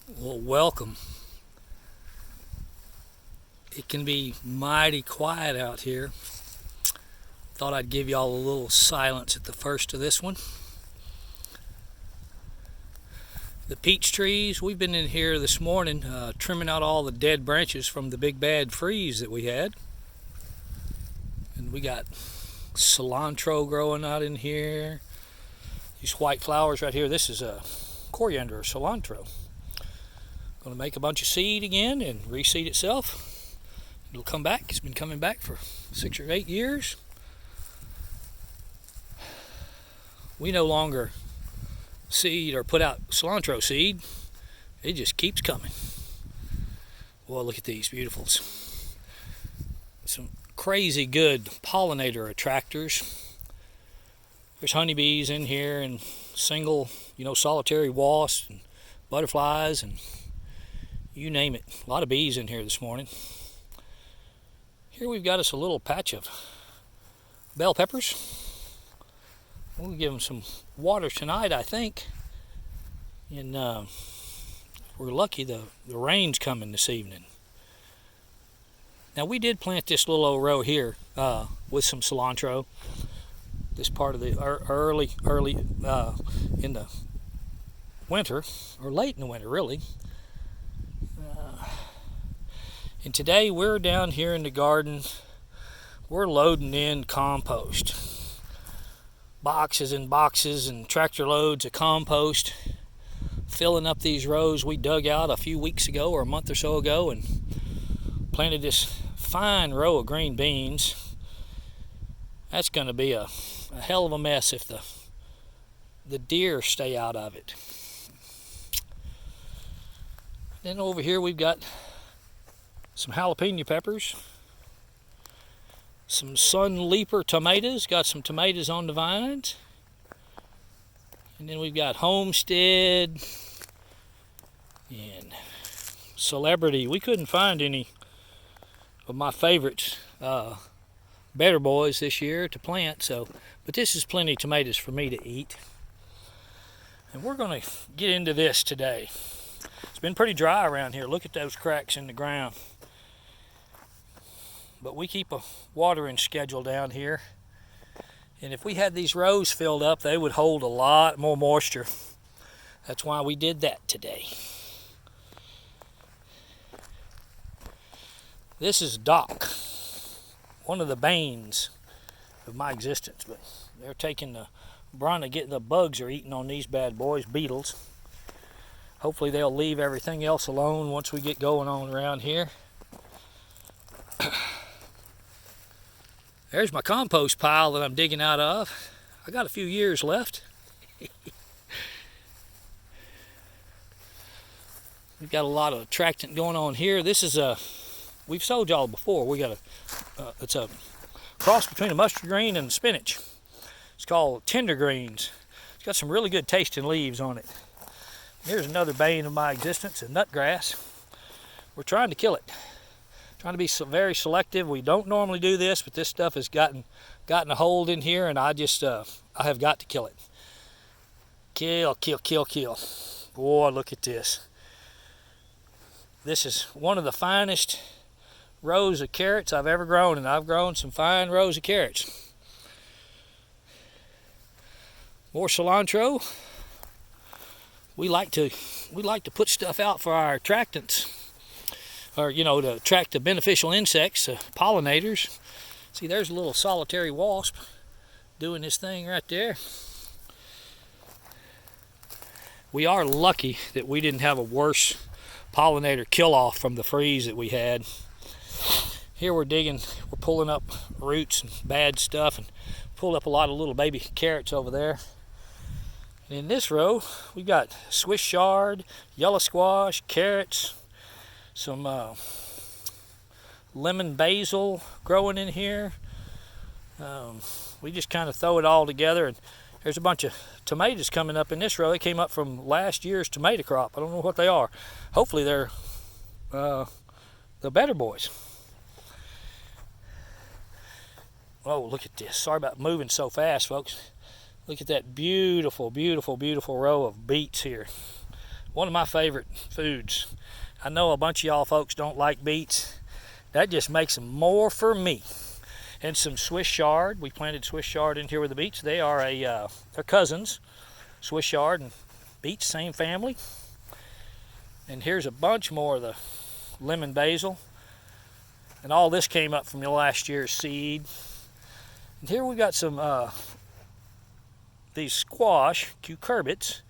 Well, welcome. It can be mighty quiet out here. Thought I'd give y'all a little silence at the first of this one. The peach trees, we've been in here this morning trimming out all the dead branches from the big bad freeze that we had. And we got cilantro growing out in here. These white flowers right here, this is coriander or cilantro. Going to make a bunch of seed again and reseed itself. It'll come back. It's been coming back for 6 or 8 years. We no longer seed or put out cilantro seed. It just keeps coming. Boy, look at these beautifuls. Some crazy good pollinator attractors. There's honeybees in here and single, solitary wasps and butterflies and you name it. A lot of bees in here this morning. Here we've got us a little patch of bell peppers. We'll give them some water tonight, I think. And we're lucky the rain's coming this evening. Now we did plant this little old row here with some cilantro. This part of the early in the winter, or late in the winter really. And today we're down here in the garden. We're loading in compost. Boxes and boxes and tractor loads of compost. Filling up these rows we dug out a few weeks ago or a month or so ago and planted this fine row of green beans. That's going to be a hell of a mess if the deer stay out of it. Then over here we've got some jalapeno peppers, some sun leaper tomatoes, got some tomatoes on the vines, and then we've got Homestead and Celebrity. We couldn't find any of my favorites, Better Boys this year to plant, but this is plenty of tomatoes for me to eat. And we're going to get into this today. It's been pretty dry around here. Look at those cracks in the ground. But we keep a watering schedule down here. And if we had these rows filled up, they would hold a lot more moisture. That's why we did that today. This is Doc, one of the banes of my existence. But they're taking the brunt of getting the bugs are eating on these bad boys, beetles. Hopefully they'll leave everything else alone once we get going on around here. There's my compost pile that I'm digging out of. I got a few years left. We've got a lot of attractant going on here. This is we've sold y'all before. We got it's a cross between a mustard green and spinach. It's called Tender Greens. It's got some really good tasting leaves on it. Here's another bane of my existence, a nutgrass. We're trying to kill it. Trying to be very selective. We don't normally do this, but this stuff has gotten a hold in here, and I have got to kill it. Kill. Boy, look at this. This is one of the finest rows of carrots I've ever grown, and I've grown some fine rows of carrots. More cilantro. We like to put stuff out for our attractants, or to attract the beneficial insects, pollinators. See, there's a little solitary wasp doing this thing right there. We are lucky that we didn't have a worse pollinator kill-off from the freeze that we had. Here we're pulling up roots and bad stuff, and pulled up a lot of little baby carrots over there. And in this row, we've got Swiss chard, yellow squash, carrots, some lemon basil growing in here. We just kind of throw it all together, and there's a bunch of tomatoes coming up in this row. They came up from last year's tomato crop. I don't know what they are. Hopefully they're the Better Boys. Oh, look at this. Sorry about moving so fast, folks. Look at that beautiful, beautiful, beautiful row of beets here. One of my favorite foods. I know a bunch of y'all folks don't like beets. That just makes them more for me. And some Swiss chard. We planted Swiss chard in here with the beets. They are they're cousins. Swiss chard and beets, same family. And here's a bunch more of the lemon basil. And all this came up from last year's seed. And here we got some these squash cucurbits.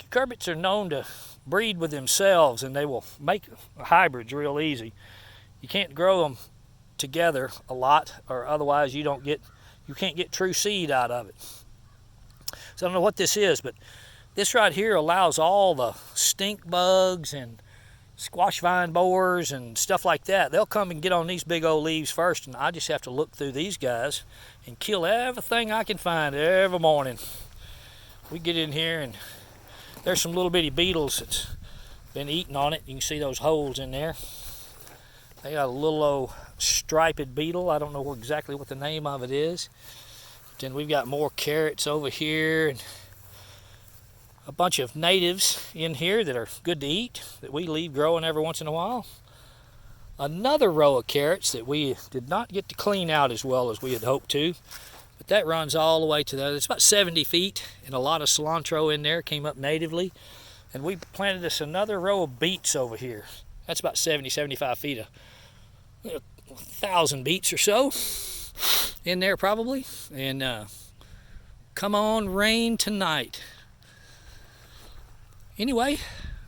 Cucurbits are known to breed with themselves, and they will make hybrids real easy. You can't grow them together a lot, or otherwise you can't get true seed out of it. So I don't know what this is, but this right here allows all the stink bugs and squash vine borers and stuff like that. They'll come and get on these big old leaves first, and I just have to look through these guys and kill everything I can find every morning. We get in here and there's some little bitty beetles that's been eating on it. You can see those holes in there. They got a little old striped beetle. I don't know exactly what the name of it is. But then we've got more carrots over here and a bunch of natives in here that are good to eat that we leave growing every once in a while. Another row of carrots that we did not get to clean out as well as we had hoped to. But that runs all the way to there. It's about 70 feet, and a lot of cilantro in there came up natively. And we planted this another row of beets over here. That's about 70, 75 feet, 1,000 beets or so in there probably. And come on, rain tonight. Anyway,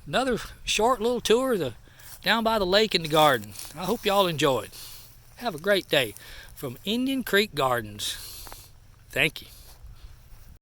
another short little tour down by the lake in the garden. I hope y'all enjoyed. Have a great day from Indian Creek Gardens. Thank you.